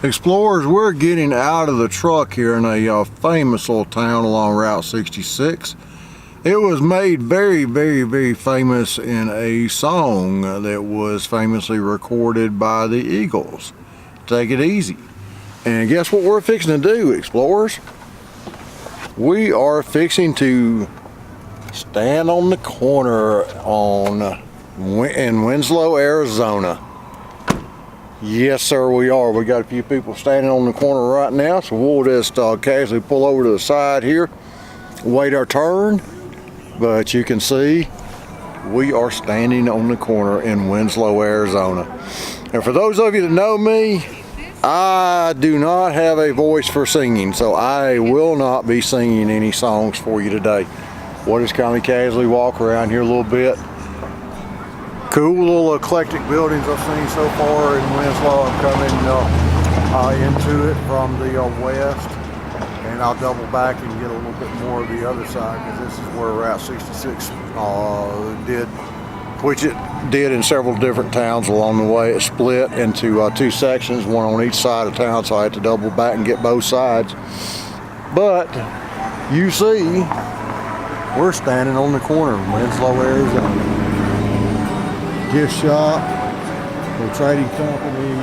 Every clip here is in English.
Explorers, we're getting out of the truck here in a famous little town along Route 66. It was made very, very, very famous in a song that was famously recorded by the Eagles. Take it easy. And guess what we're fixing to do, Explorers? We are fixing to stand on the corner in Winslow, Arizona. Yes, sir, we are. We got a few people standing on the corner right now, so we'll just casually pull over to the side here, wait our turn. But you can see we are standing on the corner in Winslow, Arizona. And for those of you that know me, I do not have a voice for singing, so I will not be singing any songs for you today. We'll just kind of casually walk around here a little bit. Cool little eclectic buildings I've seen so far in Winslow. I'm coming into it from the west, and I'll double back and get a little bit more of the other side, because this is where Route 66 which it did in several different towns along the way. It split into two sections, one on each side of town, so I had to double back and get both sides. But you see, we're standing on the corner in Winslow, Arizona. Gift shop, the trading company,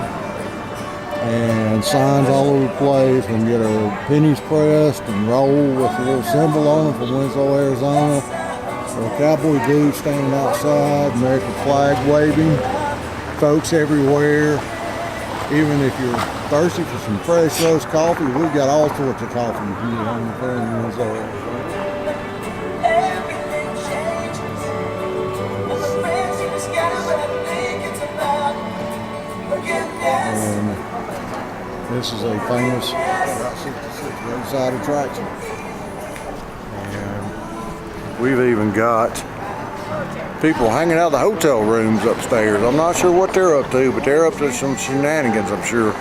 and signs all over the place. We can get our pennies pressed and roll with a little symbol on them from Winslow, Arizona. So cowboy dude standing outside, American flag waving, folks everywhere. Even if you're thirsty for some fresh roast coffee, we've got all sorts of coffee here on the corner in Winslow, Arizona. And this is a famous Route 66 roadside attraction. And we've even got people hanging out of the hotel rooms upstairs. I'm not sure what they're up to, but they're up to some shenanigans, I'm sure.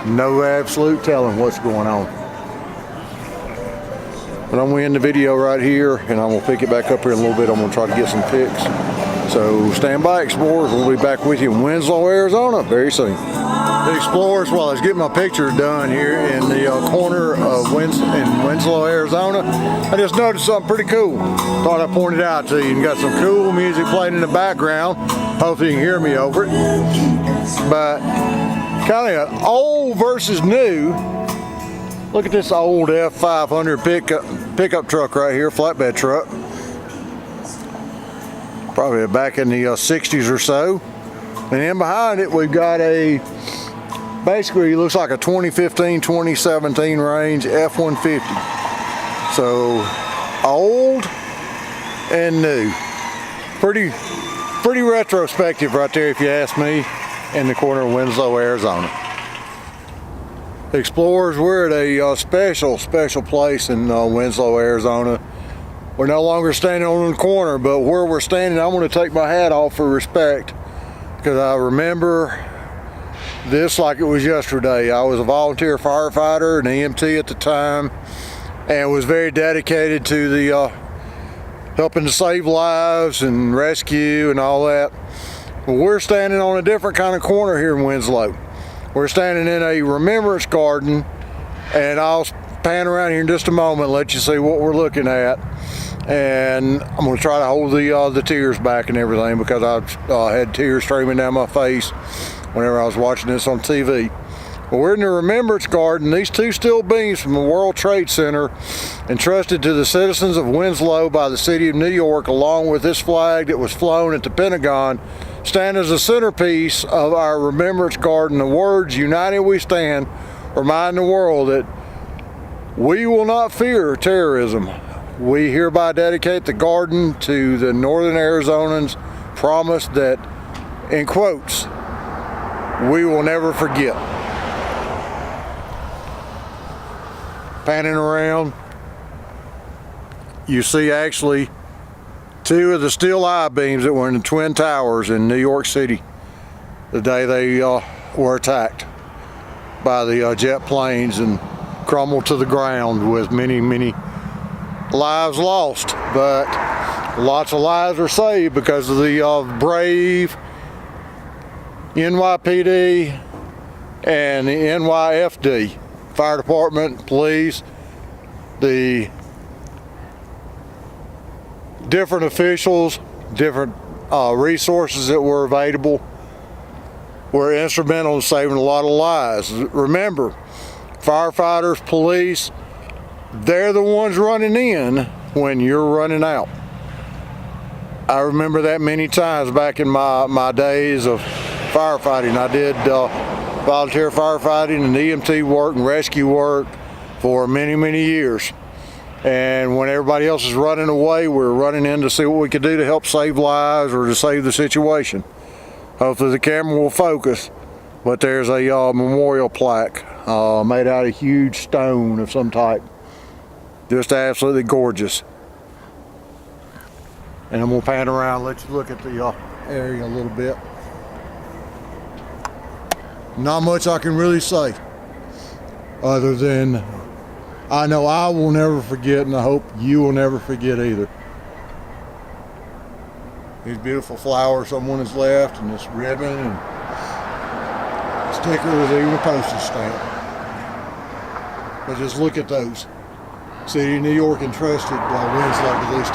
No absolute telling what's going on. But I'm going to end the video right here, and I'm going to pick it back up here in a little bit. I'm going to try to get some pics. So stand by, Explorers. We'll be back with you in Winslow, Arizona very soon. The Explorers, while I was getting my picture done here in the corner of Winslow, Arizona, I just noticed something pretty cool. Thought I'd point it out to you. You got some cool music playing in the background. Hopefully you can hear me over it. But kind of old versus new. Look at this old F500 pickup truck right here, flatbed truck. Probably back in the 60s or so. And then behind it we've got a, basically it looks like a 2015, 2017 range F-150. So old and new. Pretty retrospective right there if you ask me, in the corner of Winslow, Arizona. Explorers, we're at a special place in Winslow, Arizona. We're no longer standing on the corner, but where we're standing, I'm going to take my hat off for respect, because I remember this like it was yesterday. I was a volunteer firefighter, an EMT at the time, and was very dedicated to the helping to save lives and rescue and all that. But we're standing on a different kind of corner here in Winslow. We're standing in a remembrance garden, and I'll pan around here in just a moment and let you see what we're looking at. And I'm going to try to hold the tears back and everything, because I had tears streaming down my face whenever I was watching this on TV. But we're in the Remembrance Garden. These two steel beams from the World Trade Center, entrusted to the citizens of Winslow by the city of New York, along with this flag that was flown at the Pentagon, stand as a centerpiece of our Remembrance Garden. The words, "United we stand," remind the world that we will not fear terrorism. We hereby dedicate the garden to the Northern Arizonans, promise that, in quotes, we will never forget. panning around, you see actually two of the steel I-beams that were in the Twin Towers in New York City the day they were attacked by the jet planes and crumbled to the ground with many lives lost. But lots of lives are saved because of the brave NYPD and the NYFD, fire department, police, the different officials, different resources that were available were instrumental in saving a lot of lives. Remember, firefighters, police, they're the ones running in when you're running out. I remember that many times back in my days of firefighting. I did volunteer firefighting and EMT work and rescue work for many years. And when everybody else is running away, we're running in to see what we could do to help save lives or to save the situation. Hopefully the camera will focus, but there's a memorial plaque made out of huge stone of some type. Just absolutely gorgeous. And I'm gonna pan around, let you look at the area a little bit. Not much I can really say, other than I know I will never forget, and I hope you will never forget either. These beautiful flowers someone has left, and this ribbon, and sticker with even a postage stamp. But just look at those. City of New York entrusted Winslow to these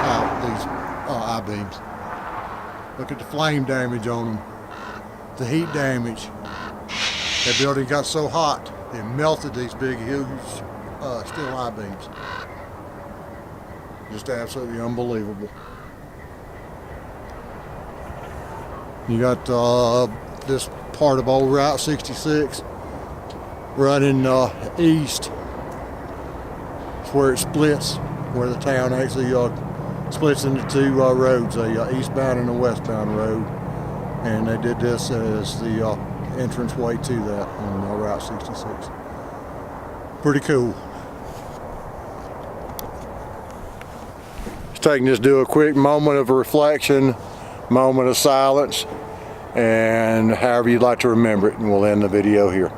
I-beams. Look at the flame damage on them, the heat damage. That building got so hot, it melted these big, huge steel I-beams. Just absolutely unbelievable. You got this part of old Route 66 running east. It's where it splits, where the town actually splits into two roads, a eastbound and a westbound road. And they did this as the entrance way to that on Route 66. Pretty cool. Just taking this to do a quick moment of reflection, moment of silence, and however you'd like to remember it, and we'll end the video here.